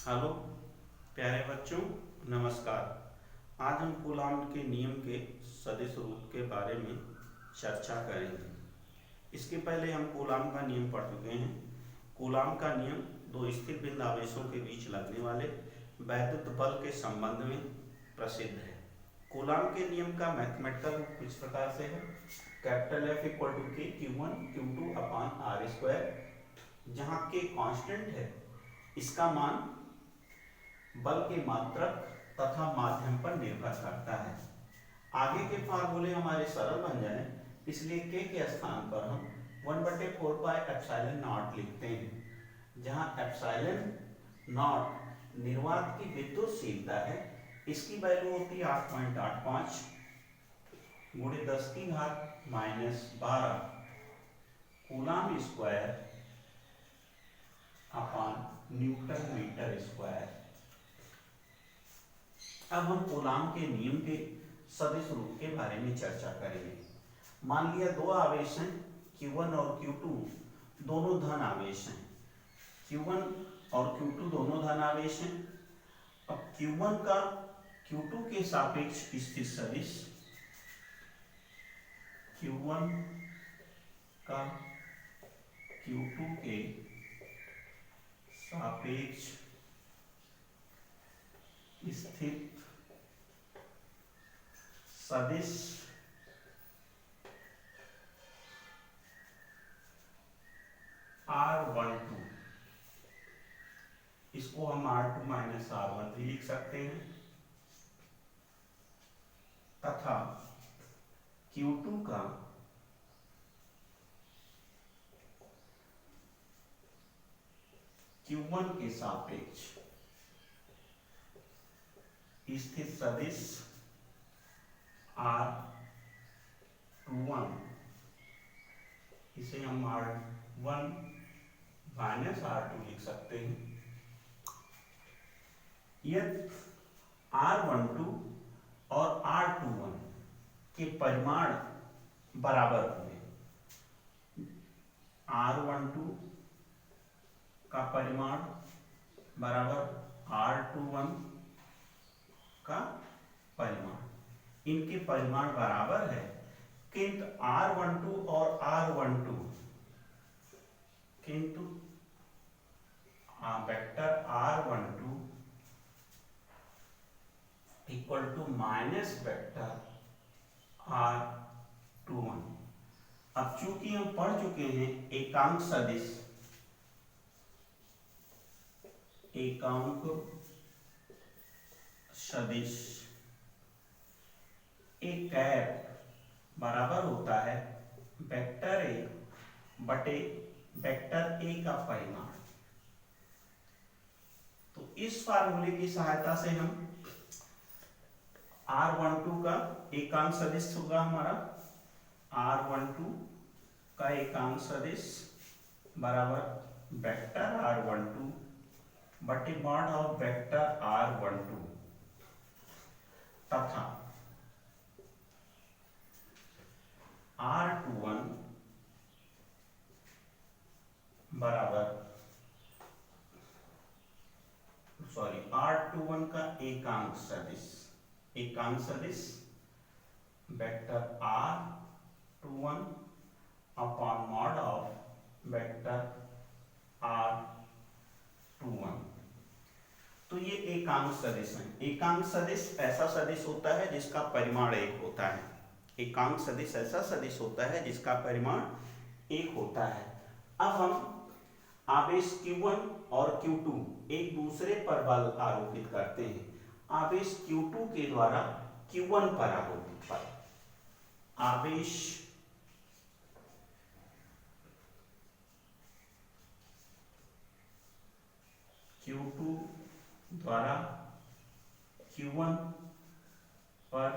Hello प्यारे बच्चों, नमस्कार। आज हम कूलाम के नियम के सदिश रूप के बारे में चर्चा करेंगे। इसके पहले हम कूलाम का नियम पढ़ चुके हैं। कूलाम का नियम दो स्थिर बिंदु आवेशों के बीच लगने वाले वैद्युत बल के संबंध में प्रसिद्ध है। कूलाम के नियम का मैथमेटिकल रूप कुछ प्रकार से है। कैपिटल F इक्वल टू के Q1 Q2 upon are square, जहाँ के कांस्टेंट है। इसका मान बल के मात्रक तथा माध्यम पर निर्भर करता है। आगे के फार्मूले हमारे सरल बन जाए, इसलिए के स्थान पर हम 1/4πε0 लिखते हैं, जहां एप्सिलॉन नॉट निर्वात की विद्युतशीलता है। इसकी वैल्यू होती है 8.85 गुणे 10⁻⁻12 coulomb square upon newton metre square. अब हम कूलाम के नियम के सदिश रूप के बारे में चर्चा करेंगे। मान लिया दो आवेश हैं, Q1 और Q2, दोनों धन आवेश हैं। Q1 और Q2 दोनों धन आवेश हैं। अब Q1 का Q2 के सापेक्ष स्थित सदिश, Q1 का Q2 के सापेक्ष स्थित सदिश R12, इसको हम R2 माइनस R1 भी लिख सकते हैं, तथा Q2 का Q1 के सापेक्ष स्थित सदिश R21, इसे हम R1 माइनस R2 लिख सकते हैं। यदि R12 और R21 के परिमाण बराबर हुए, R12 का परिमाण बराबर R21 का परिमाण, इनके परिमाण बराबर है, किंतु R12 और R12 किंतु vector R12 equal to minus vector R21। अब चूंकि हम पढ़ चुके हैं एकांक सदिश, एकांक सदिश एक कैप बराबर होता है वेक्टर ए बटे वेक्टर ए का परिमाण। तो इस फार्मूले की सहायता से हम R12 का एकांक सदिश होगा हमारा, R12 का एकांक सदिश बराबर वेक्टर R12 बटे मॉड ऑफ वेक्टर R12 तथा R21 बराबर R21 का एकांक सदिश vector R21 upon mod of vector R21। तो ये एकांक सदिश है। एकांक सदिश ऐसा सदिश होता है जिसका परिमाण एक होता है। एकांक सदिश ऐसा सदिश होता है जिसका परिमाण एक होता है। अब हम आवेश Q1 और Q2 एक दूसरे पर बल आरोपित करते हैं। आवेश Q2 के द्वारा Q1 पर आरोपित बल, आवेश Q2 द्वारा Q1 पर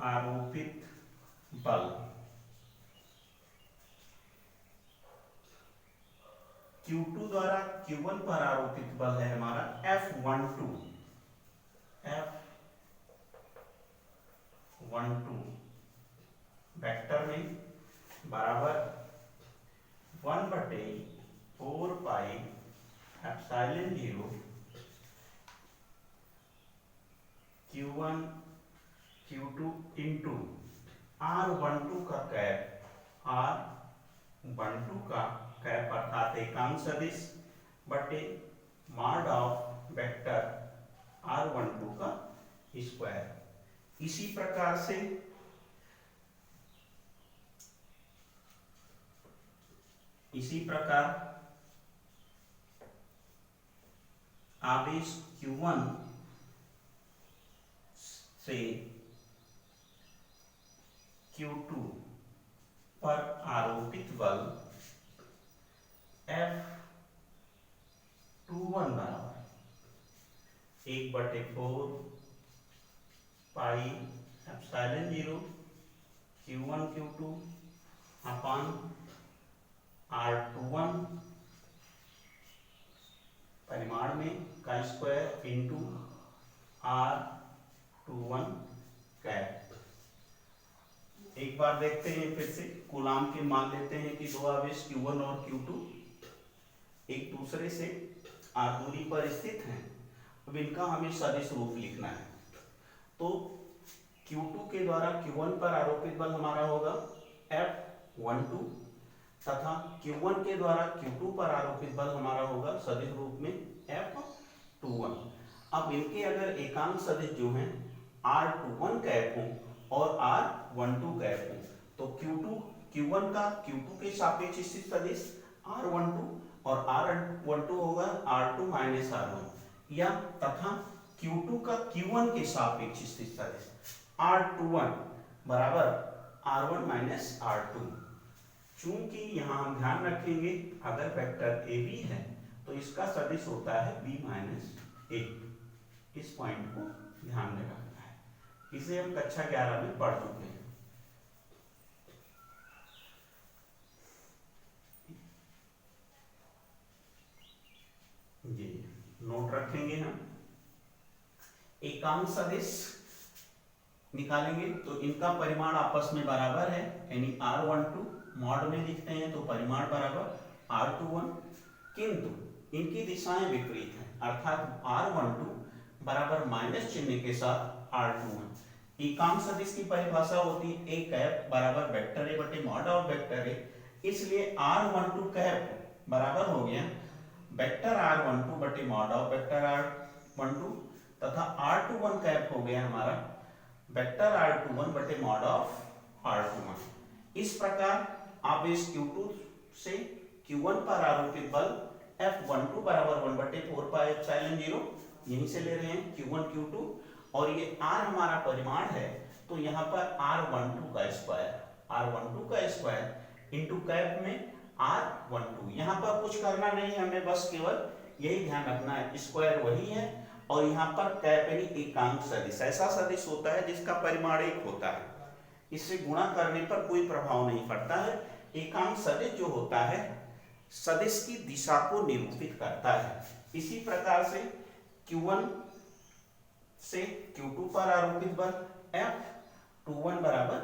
आरोपित बल, Q2 द्वारा Q1 पर आरोपित बल है हमारा F12 वेक्टर में बराबर 1/4πε0 epsilon 0 Q1 Q2 into R12 का कैप, R12 का कैप अर्थात एकांक सदिश बटे मॉड ऑफ वेक्टर R12 का स्क्वायर। इसी प्रकार से आवेश Q1 से Q2 पर आरोपित बल F21 बराबर 1/4 पाई एप्सिलॉन 0 Q1 Q2 अपान R21 परिमाण में का स्क्वायर इंटू R21 कैप। एक बार देखते हैं फिर से, कूलाम के मान लेते हैं कि दो आवेश Q1 और Q2 एक दूसरे से r दूरी पर स्थित हैं। अब इनका हमें सदिश रूप लिखना है। तो Q2 के द्वारा Q1 पर आरोपित बल हमारा होगा F12 तथा Q1 के द्वारा Q2 पर आरोपित बल हमारा होगा सदिश रूप में F21। अब इनके अगर एकांक सदिश जो हैं R21 कैप हों और R12 कैप हों तो Q1 का Q2 के सापेक्ष स्थित सदिश R12 और R12 होगा R2 माइनस R1 या तथा Q2 का Q1 के सापेक्ष स्थित सदिश R21 बराबर R1 माइनस R2। चूंकि यहाँ हम ध्यान रखेंगे अगर वेक्टर AB है तो इसका सदिश होता है B माइनस A। इस पॉइंट को ध्यान में रखना है, इसे हम कक्षा 11 में पढ़ चुके हैं। ये नोट रखेंगे हम। एकांक सदिश निकालेंगे तो इनका परिमाण आपस में बराबर है, यानी R12 मॉड में लिखते हैं तो परिमाण बराबर R21, किंतु इनकी दिशाएं विपरीत हैं अर्थात R12 बराबर माइनस चिन्ह के साथ R21। एकांक सदिश की परिभाषा होती है A कैप बराबर वेक्टर A बटे मॉड ऑफ वेक्टर A, इसलिए R12 कैप बराबर हो गया वेक्टर R12 बटे मॉड ऑफ वेक्टर R12 तथा R21 कैप हो गया हमारा वेक्टर R21 बटे मॉड ऑफ R21। इस प्रकार आवेश Q2 से Q1 पर आरोपित बल F12 बराबर 1/4 पाई एप्सिलॉन 0 यहीं से ले रहे हैं Q1 Q2 और ये R हमारा परिमाण है तो यहाँ पर R12 का स्क्वायर इंटू कैप में R12। यहाँ पर कुछ करना नहीं है हमें, बस केवल यही ध्यान रखना है स्क्वायर वही है और यहाँ पर कैप यानी एकांक सदिश ऐसा सदिश होता है जिसका परिमाण 1 होता है, इससे गुणा करने पर कोई प्रभाव नहीं पड़ता है। एकांक सदिश जो होता है सदिश की दिशा को निरूपित करता है। इसी प्रकार से Q1 से Q2 पर आरोपित बल F21 बराबर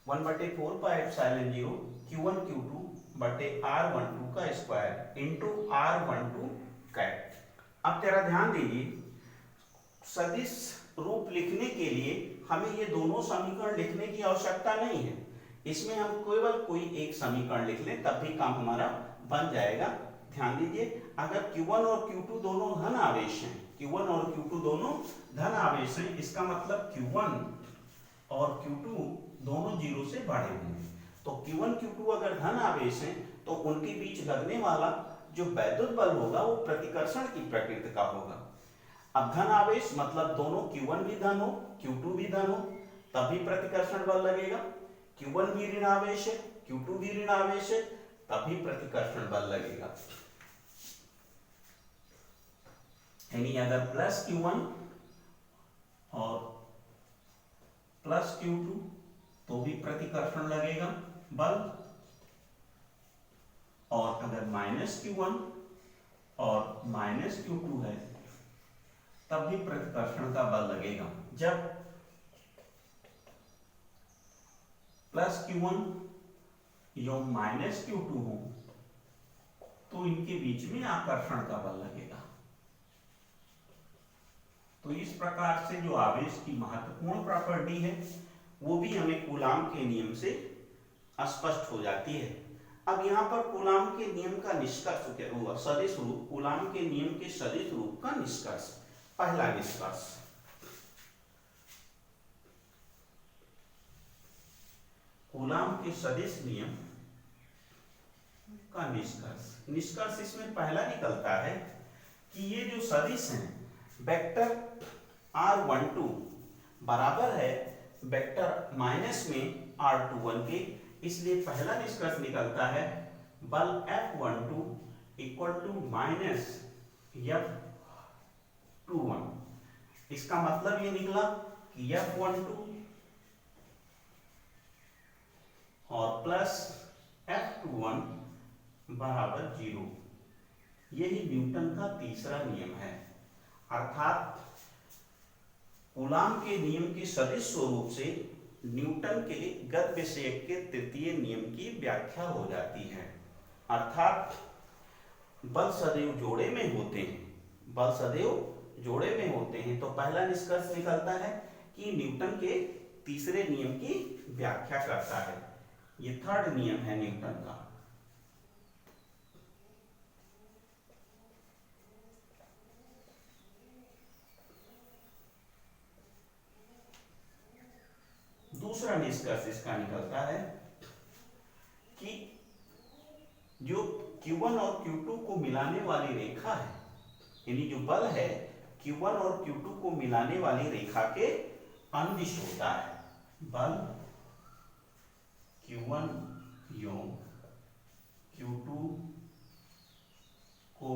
1/4 पाई एप्सिलॉन 0 Q1 Q2 बटे R12 का स्क्वायर इंटू R12 कैप। अब तेरा ध्यान दीजिए, सदिश रूप लिखने के लिए हमें ये दोनों समीकरण लिखने की आवश्यकता नहीं है, इसमें हम केवल कोई एक समीकरण लिख लें तब भी काम हमारा बन जाएगा। ध्यान दीजिए, अगर Q1 और Q2 दोनों धन आवेश हैं, Q1 और Q2 दोनों धन आवेश हैं, इसका मतलब Q1 और Q2 दोनों 0 से बड़े होंगे। तो Q1 Q2 अगर धन आवेश हैं तो उनके बीच लगने वाला जो वैद्युत बल होगा वो प्रतिकर्षण की प्रकृति का होगा। अब धन आवेश मतलब दोनों Q1 भी धन हो Q2 भी धन हो तभी प्रतिकर्षण बल लगेगा। Q1 भी ऋण आवेश है Q2 भी ऋण आवेश है तभी प्रतिकर्षण बल लगेगा। यानी अगर प्लस Q1 और प्लस Q2 तो भी प्रतिकर्षण लगेगा बल, और अगर माइनस Q1 और माइनस Q2 है तब भी प्रतिकर्षण का बल लगेगा। जब प्लस Q1 या माइनस Q2 हो तो तो इनके बीच में आकर्षण का बल लगेगा। तो इस प्रकार से जो आवेश की महत्वपूर्ण प्रॉपर्टी है वो भी हमें कूलाम के नियम से स्पष्ट हो जाती है। अब यहाँ पर कूलाम के नियम का निष्कर्ष क्या हुआ? सदिश रूप, कूलाम के नियम के सदिश रूप का निष्कर्ष। पहला निष्कर्ष, कूलाम के सदिश नियम का निष्कर्ष इसमें पहला निकलता है कि ये जो सदिश हैं वेक्टर r12 बराबर है वेक्टर माइनस में r21 के, इसलिए पहला निष्कर्ष निकलता है बल F12 equal to minus F21। इसका मतलब ये निकला कि F12 और प्लस F21 बराबर 0। यही न्यूटन का तीसरा नियम है। अर्थात कूलाम के नियम के सदिश स्वरूप से न्यूटन के गति विषयक के तृतीय नियम की व्याख्या हो जाती है। अर्थात बल सदैव जोड़े में होते हैं, बल सदैव जोड़े में होते हैं। तो पहला निष्कर्ष निकलता है कि न्यूटन के तीसरे नियम की व्याख्या करता है। ये थर्ड नियम है न्यूटन का। दूसरा निष्कर्ष इसका निकलता है कि जो Q1 और Q2 को मिलाने वाली रेखा है, यानी जो बल है Q1 और Q2 को मिलाने वाली रेखा के अनुदिश होता है। बल Q1 एवं Q2 को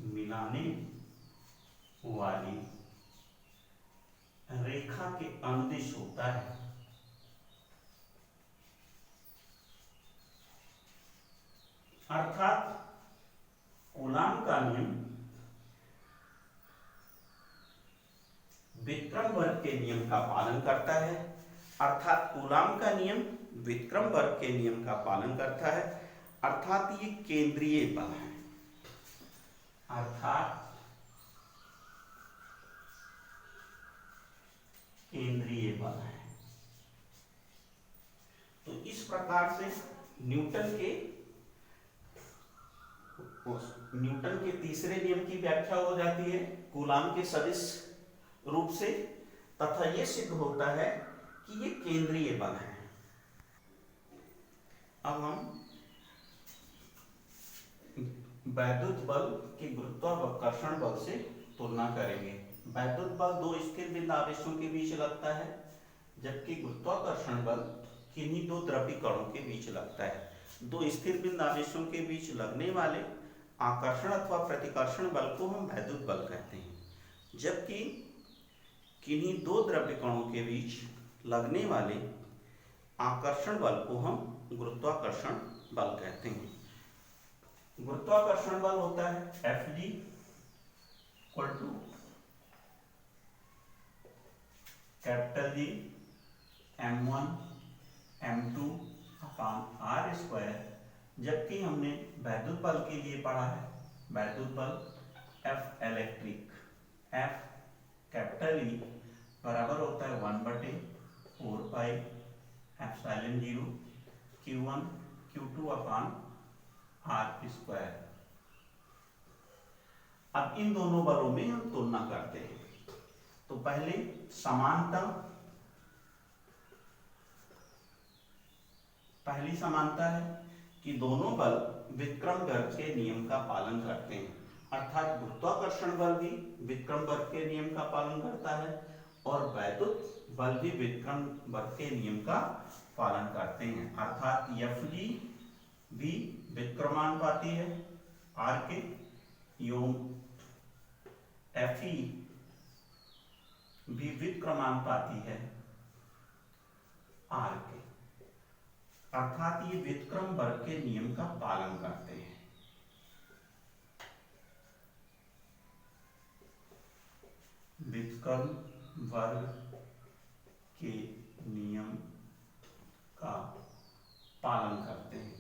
मिलाने वाली रेखा के अनुदिश होता है। अर्थात कूलाम का नियम व्युत्क्रम वर्ग के नियम का पालन करता है। अर्थात कूलाम का नियम व्युत्क्रम वर्ग के नियम का पालन करता है। अर्थात ये केंद्रीय बल है। अर्थात केंद्रीय बल है। तो इस प्रकार से न्यूटन के तीसरे नियम की व्याख्या हो जाती है कूलाम के सदिश रूप से, तथा यह सिद्ध होता है कि ये केंद्रीय बल है। अब हम वैद्युत बल के गुरुत्वाकर्षण बल से तुलना करेंगे। वैद्युत बल दो स्थिर बिंदु आवेशों के बीच लगता है, जबकि गुरुत्वाकर्षण बल किन्हीं दो द्रव्य कणों के बीच लगता है। दो स्थिर बिंदु आवेशों के बीच लगने वाले आकर्षण अथवा प्रतिकर्षण बल को हम वैद्युत बल कहते हैं, जबकि किन्हीं दो द्रव्य कणों के बीच लगने वाले आकर्षण बल को हम गुरुत्वाकर्षण बल कहते हैं। गुरुत्वाकर्षण बल होता है Fg equal to capital G m1 m2 upon r square, जबकि हमने वैद्युत बल के लिए पढ़ा है वैद्युत बल F electric F capital E बराबर होता है 1/4 पाई एप्सिलॉन 0 Q1 Q2 अपान r स्क्वायर। अब इन दोनों बलों में हम तुलना करते हैं। तो पहले समानता, पहली समानता है कि दोनों बल व्युत्क्रम वर्ग के नियम का पालन करते हैं। अर्थात गुरुत्वाकर्षण बल भी व्युत्क्रम वर्ग के नियम का पालन करता है और वैद्युत बल भी व्युत्क्रम वर्ग के नियम का पालन करते हैं। अर्थात Fg भी व्युत्क्रमानुपाती है r के, एवं Fe भी व्युत्क्रमानुपाती है r के। अर्थात ये व्युत्क्रम वर्ग के नियम का पालन करते हैं। व्युत्क्रम वर्ग के नियम का पालन करते हैं।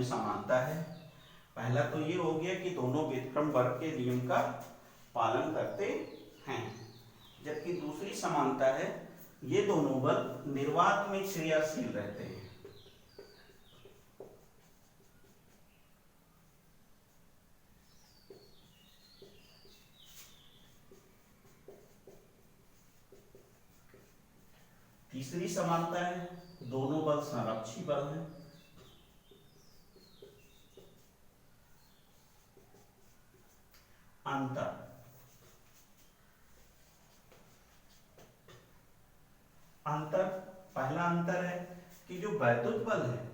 में समानता है। पहला तो ये हो गया कि दोनों व्युत्क्रम वर्ग के नियम का पालन करते हैं, जबकि दूसरी समानता है ये दोनों बल निर्वात में क्रियाशील रहते हैं। तीसरी समानता है दोनों बल संरक्षी बल हैं। अंतर पहला अंतर है कि जो वैद्युत बल है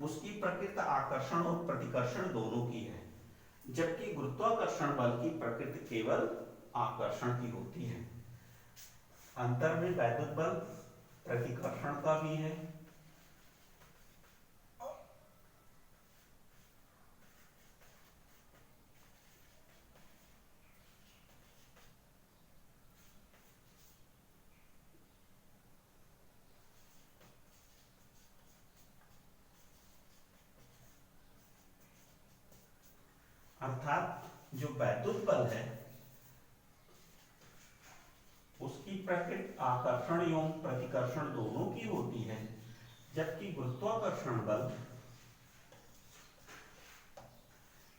उसकी प्रकृति आकर्षण और प्रतिकर्षण दोनों की है, जबकि गुरुत्वाकर्षण बल की प्रकृति केवल आकर्षण की होती है। अंतर में वैद्युत बल प्रतिकर्षण का भी है अर्थात जो वैद्युत बल है उसकी प्रकृति आकर्षण एवं प्रतिकर्षण दोनों की होती है, जबकि गुरुत्वाकर्षण बल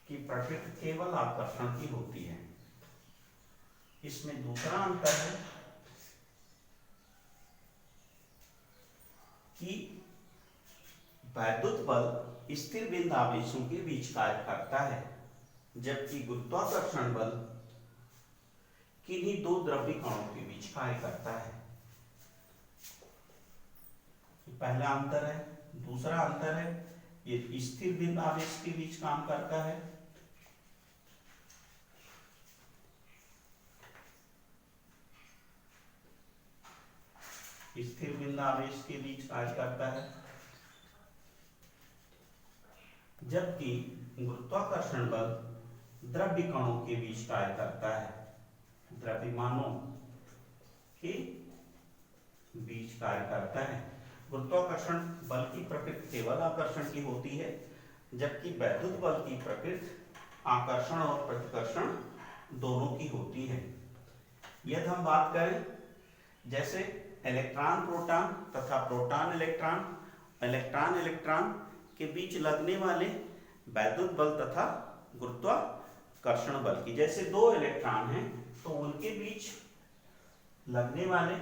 की प्रकृति केवल आकर्षण की होती है। इसमें दूसरा अंतर है कि वैद्युत बल स्थिर बिंदु आवेशों के बीच कार्य करता है, जबकि गुरुत्वाकर्षण बल किन्हीं दो द्रव्य कणों के बीच कार्य करता है। पहला अंतर है। दूसरा अंतर है ये स्थिर बिंदु आवेश के बीच काम करता है, स्थिर बिंदु आवेश के बीच कार्य करता है, जबकि गुरुत्वाकर्षण बल द्रव्य कणों के बीच कार्य करता है, द्रव्यमानों के बीच कार्य करता है। गुरुत्वाकर्षण बल की प्रकृति केवल आकर्षण की होती है, जबकि वैद्युत बल की प्रकृति आकर्षण और प्रतिकर्षण दोनों की होती है। यदि हम बात करें जैसे इलेक्ट्रॉन प्रोटॉन तथा प्रोटॉन इलेक्ट्रॉन इलेक्ट्रॉन के बीच लगने वाले वैद्युत बल तथा गुरुत्वाकर्षण बल की, जैसे दो इलेक्ट्रॉन हैं तो उनके बीच लगने वाले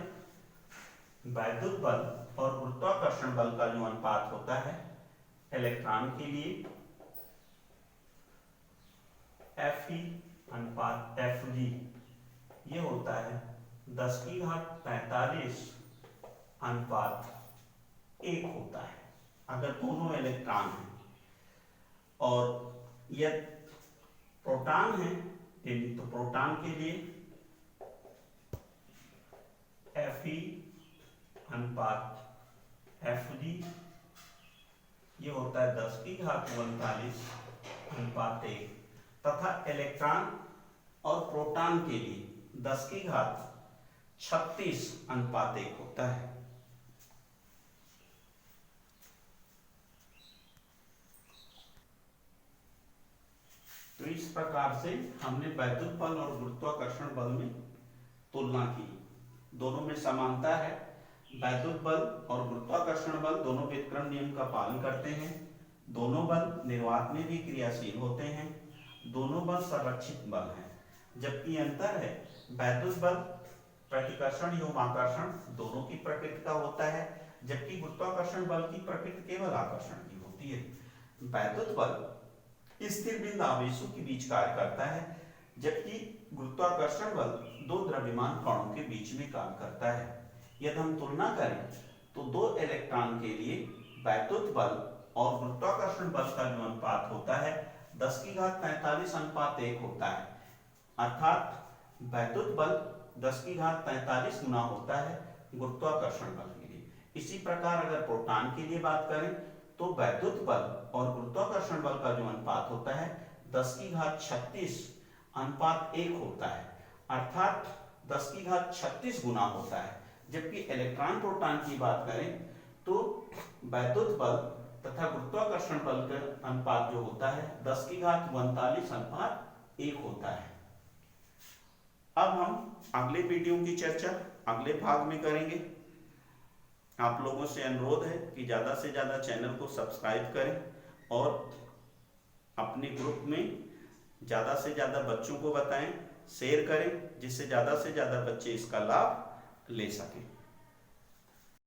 वैद्युत बल और गुरुत्वाकर्षण बल का जो अनुपात होता है इलेक्ट्रॉन के लिए Fe अनुपात Fg ये होता है 10⁻45 अनुपात 1 होता है अगर दोनों इलेक्ट्रॉन हैं, और यदि प्रोटॉन है तो प्रोटॉन के लिए Fe अनुपात Fg ये होता है 10⁻45 अनुपात 1 तथा इलेक्ट्रॉन और प्रोटॉन के लिए 10⁻36 अनुपात 1 होता है। तो इस प्रकार से हमने वैद्युत बल और गुरुत्वाकर्षण बल में तुलना की। दोनों में समानता है, वैद्युत बल और गुरुत्वाकर्षण बल दोनों व्युत्क्रम नियम का पालन करते हैं, दोनों बल निर्वात में भी क्रियाशील होते हैं, दोनों बल संरक्षित बल हैं, जबकि अंतर है वैद्युत बल प्रतिकर्षण एवं आकर्षण दोनों की प्रकृति का होता है, जबकि गुरुत्वाकर्षण बल की प्रकृति केवल आकर्षण की होती है। वैद्युत बल स्थिर बिंदु आवेशों के बीच कार्य करता है, जबकि गुरुत्वाकर्षण बल दो द्रव्यमान कणों के बीच में काम करता है। यदि हम तुलना करें तो दो इलेक्ट्रॉन के लिए वैद्युत बल और गुरुत्वाकर्षण बल का जो अनुपात होता है 10⁻45 अनुपात 1 होता है, अर्थात वैद्युत बल 10⁻45 गुना होता है गुरुत्वाकर्षण बल के लिए। इसी प्रकार अगर प्रोटॉन के लिए बात करें तो वैद्युत बल और गुरुत्वाकर्षण बल का जो अनुपात होता है 10⁻36 अनुपात 1 होता है, अर्थात 10⁻36 गुना होता है। जबकि इलेक्ट्रॉन प्रोटॉन की बात करें तो वैद्युत बल तथा गुरुत्वाकर्षण बल का अनुपात जो होता है 10⁻⁴ होता है। अब हम अगले वीडियो की चर्चा अगले भाग में करेंगे। आप लोगों से अनुरोध है कि ज़्यादा से ज़्यादा चैनल को सब्सक्राइब करें और अपने ग्रुप में ज़्यादा से ज़्यादा बच्चों को बताएं, शेयर करें, जिससे ज़्यादा से ज़्यादा बच्चे इसका लाभ ले सकें।